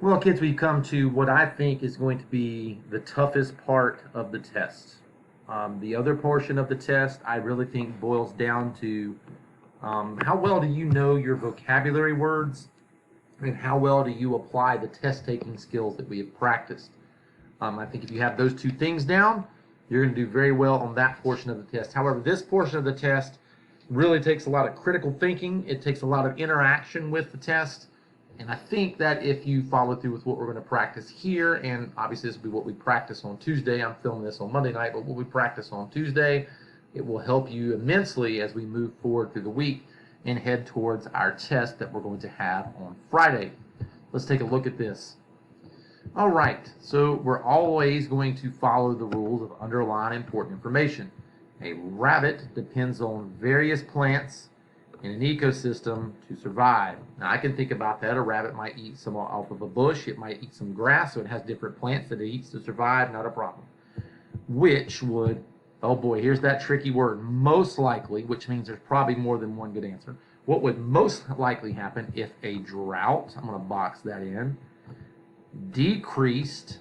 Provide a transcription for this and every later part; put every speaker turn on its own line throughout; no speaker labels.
Well, kids, we've come to what I think is going to be the toughest part of the test. The other portion of the test, I really think, boils down to how well do you know your vocabulary words and how well do you apply the test taking skills that we have practiced. I think if you have those two things down, you're going to do very well on that portion of the test. However, this portion of the test really takes a lot of critical thinking, it takes a lot of interaction with the test. And I think that if you follow through with what we're going to practice here, and obviously this will be what we practice on Tuesday. I'm filming this on Monday night, but what we practice on Tuesday, it will help you immensely as we move forward through the week and head towards our test that we're going to have on Friday. Let's take a look at this. All right, so we're always going to follow the rules of underlying important information. A rabbit depends on various plants in an ecosystem to survive. Now I can think about that. A rabbit might eat some off of a bush. It might eat some grass, so it has different plants that it eats to survive, not a problem. Which would, oh boy, here's that tricky word, most likely, which means there's probably more than one good answer. What would most likely happen if a drought, I'm going to box that in, decreased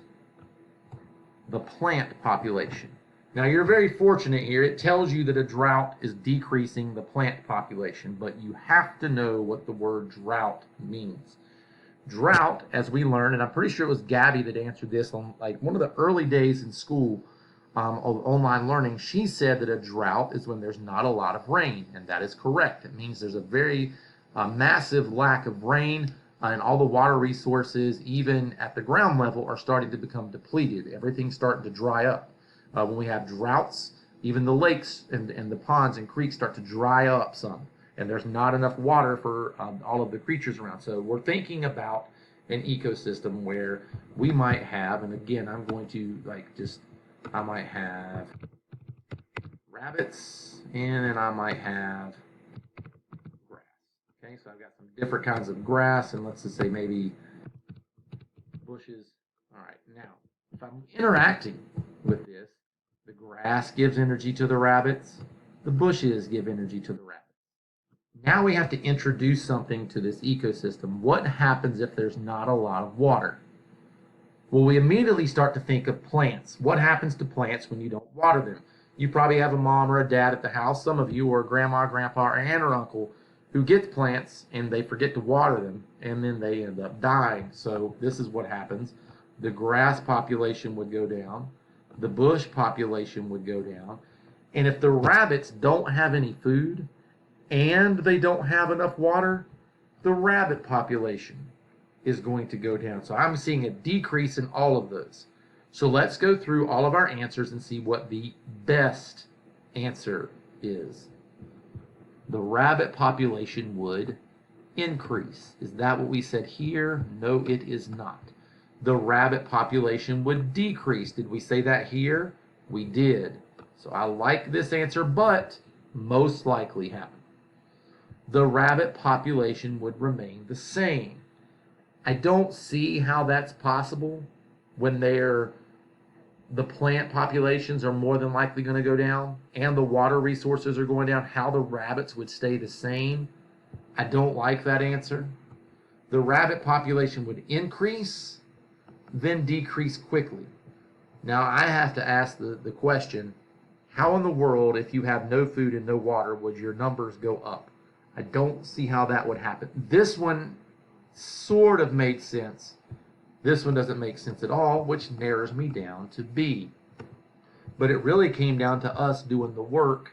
the plant population? Now you're very fortunate here. It tells you that a drought is decreasing the plant population, but you have to know what the word drought means. Drought, as we learned, and I'm pretty sure it was Gabby that answered this on like one of the early days in school of online learning. She said that a drought is when there's not a lot of rain, and that is correct. It means there's a very massive lack of rain, and all the water resources, even at the ground level, are starting to become depleted. Everything's starting to dry up. When we have droughts, even the lakes and the ponds and creeks start to dry up some, and there's not enough water for all of the creatures around. So we're thinking about an ecosystem where we might have, and again, I'm going to I might have rabbits, and then I might have grass. Okay, so I've got some different kinds of grass, and let's just say maybe bushes. All right, now, if I'm interacting with this, the grass gives energy to the rabbits, the bushes give energy to the rabbits. Now we have to introduce something to this ecosystem. What happens if there's not a lot of water? Well, we immediately start to think of plants. What happens to plants when you don't water them? You probably have a mom or a dad at the house, some of you, or a grandma, grandpa, or aunt or uncle who gets plants and they forget to water them and then they end up dying. So this is what happens. The grass population would go down, the bush population would go down, and if the rabbits don't have any food and they don't have enough water, the rabbit population is going to go down. So I'm seeing a decrease in all of those. So let's go through all of our answers and see what the best answer is. The rabbit population would increase. Is that what we said here? No, it is not. The rabbit population would decrease. Did we say that here? We did. So I like this answer, but most likely happen. The rabbit population would remain the same. I don't see how that's possible when the plant populations are more than likely going to go down and the water resources are going down, how the rabbits would stay the same. I don't like that answer. The rabbit population would increase, then decrease quickly. Now I have to ask the question, how in the world, if you have no food and no water, would your numbers go up? I don't see how that would happen. This one sort of made sense. This one doesn't make sense at all, which narrows me down to B. But it really came down to us doing the work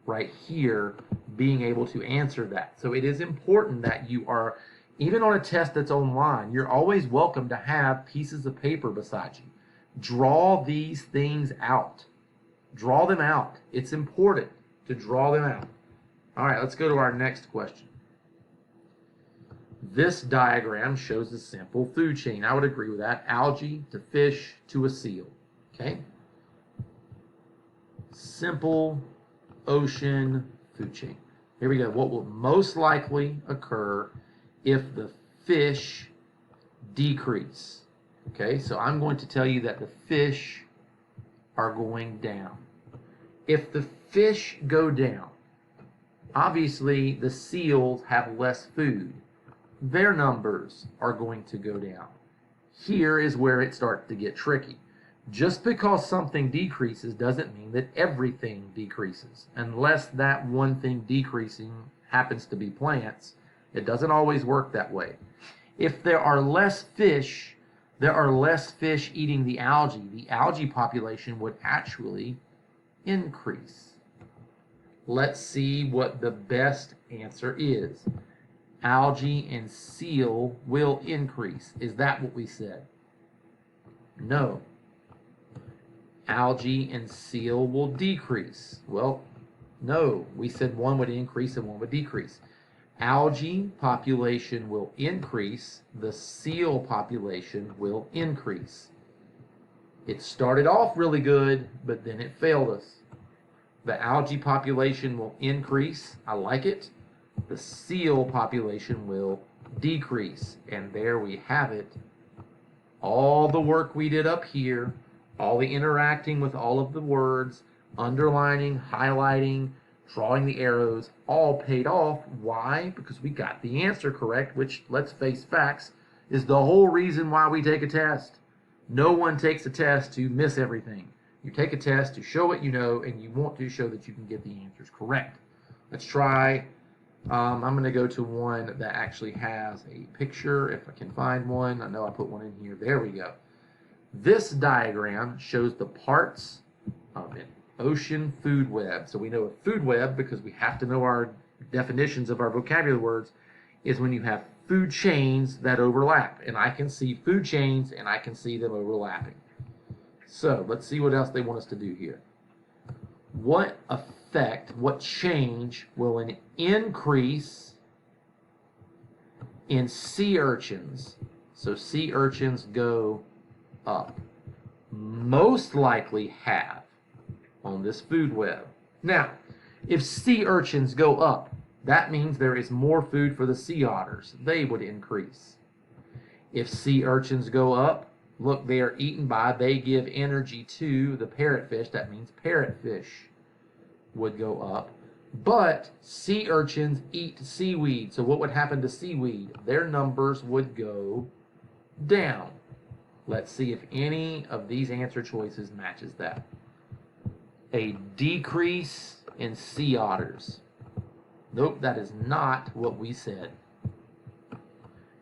right here, being able to answer that. So it is important that you are, even on a test that's online, you're always welcome to have pieces of paper beside you. Draw these things out. Draw them out. It's important to draw them out. All right, let's go to our next question. This diagram shows a simple food chain. I would agree with that. Algae to fish to a seal. Okay? Simple ocean food chain. Here we go. What will most likely occur if the fish decrease? Okay, so I'm going to tell you that the fish are going down. If the fish go down, obviously the seals have less food. their numbers are going to go down. Here is where it starts to get tricky. Just because something decreases doesn't mean that everything decreases. Unless that one thing decreasing happens to be plants, it doesn't always work that way. If there are less fish, there are less fish eating the algae. The algae population would actually increase. Let's see what the best answer is. Algae and seal will increase. Is that what we said? No. Algae and seal will decrease. Well, no. We said one would increase and one would decrease. Algae population will increase. The seal population will increase. It started off really good, but then it failed us. The algae population will increase. I like it. The seal population will decrease. And there we have it. All the work we did up here, all the interacting with all of the words, underlining, highlighting, drawing the arrows, all paid off. Why? Because we got the answer correct, which, let's face facts, is the whole reason why we take a test. No one takes a test to miss everything. You take a test to show what you know, and you want to show that you can get the answers correct. Let's try. I'm going to go to one that actually has a picture, if I can find one. I know I put one in here. There we go. This diagram shows the parts of an ocean food web. So we know a food web, because we have to know our definitions of our vocabulary words, is when you have food chains that overlap. And I can see food chains, and I can see them overlapping. So let's see what else they want us to do here. What effect, what change will an increase in sea urchins, so sea urchins go up, most likely have on this food web? Now, if sea urchins go up, that means there is more food for the sea otters. They would increase. If sea urchins go up, look, they are eaten by, they give energy to the parrotfish. That means parrotfish would go up. But sea urchins eat seaweed. So what would happen to seaweed? Their numbers would go down. Let's see if any of these answer choices matches that. A decrease in sea otters. Nope, that is not what we said.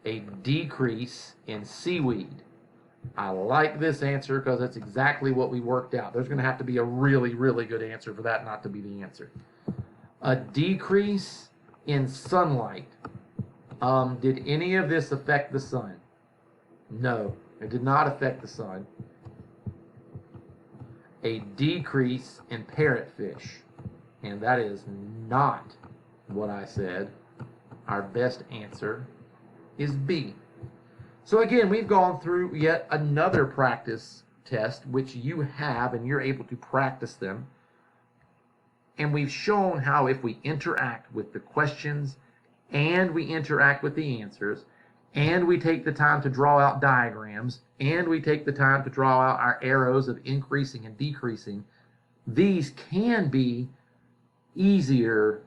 A decrease in seaweed. I like this answer because that's exactly what we worked out. There's going to have to be a really, really good answer for that not to be the answer. A decrease in sunlight. Did any of this affect the sun? No, it did not affect the sun. A decrease in parrotfish. And that is not what I said. Our best answer is B. So again, we've gone through yet another practice test, which you have, and you're able to practice them. And we've shown how if we interact with the questions, and we interact with the answers, and we take the time to draw out diagrams, and we take the time to draw out our arrows of increasing and decreasing, these can be easier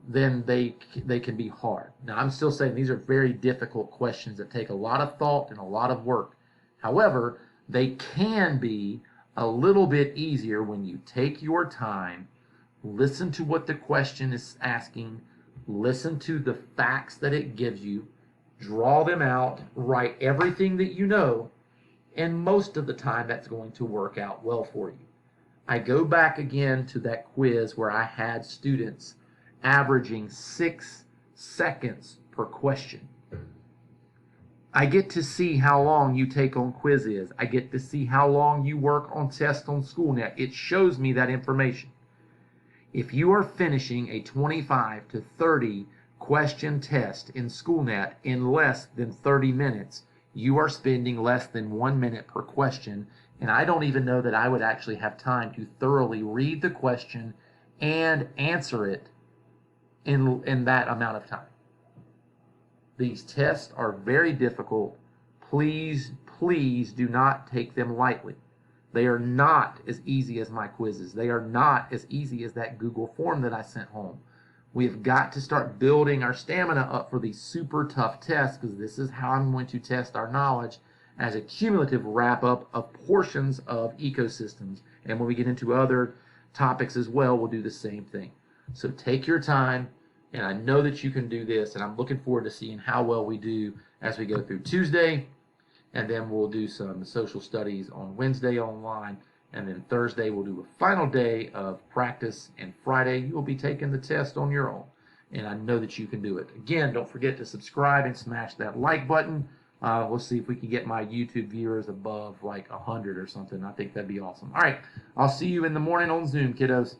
than they can be hard. Now, I'm still saying these are very difficult questions that take a lot of thought and a lot of work. However, they can be a little bit easier when you take your time, listen to what the question is asking, listen to the facts that it gives you, draw them out, write everything that you know, and most of the time that's going to work out well for you. I go back again to that quiz where I had students averaging 6 seconds per question. I get to see how long you take on quizzes. I get to see how long you work on tests on SchoolNet. It shows me that information. If you are finishing a 25 to 30 question test in SchoolNet in less than 30 minutes, you are spending less than 1 minute per question, and I don't even know that I would actually have time to thoroughly read the question and answer it in that amount of time. These tests are very difficult. Please, please do not take them lightly. They are not as easy as my quizzes. They are not as easy as that Google form that I sent home. We have got to start building our stamina up for these super tough tests, because this is how I'm going to test our knowledge as a cumulative wrap-up of portions of ecosystems. And when we get into other topics as well, we'll do the same thing. So take your time, and I know that you can do this, and I'm looking forward to seeing how well we do as we go through Tuesday, and then we'll do some social studies on Wednesday online, and then Thursday we'll do a final day of practice, and Friday you'll be taking the test on your own. And I know that you can do it. Again, don't forget to subscribe and smash that like button. We'll see if we can get my YouTube viewers above like 100 or something. I think that'd be awesome. All right, I'll see you in the morning on Zoom, kiddos.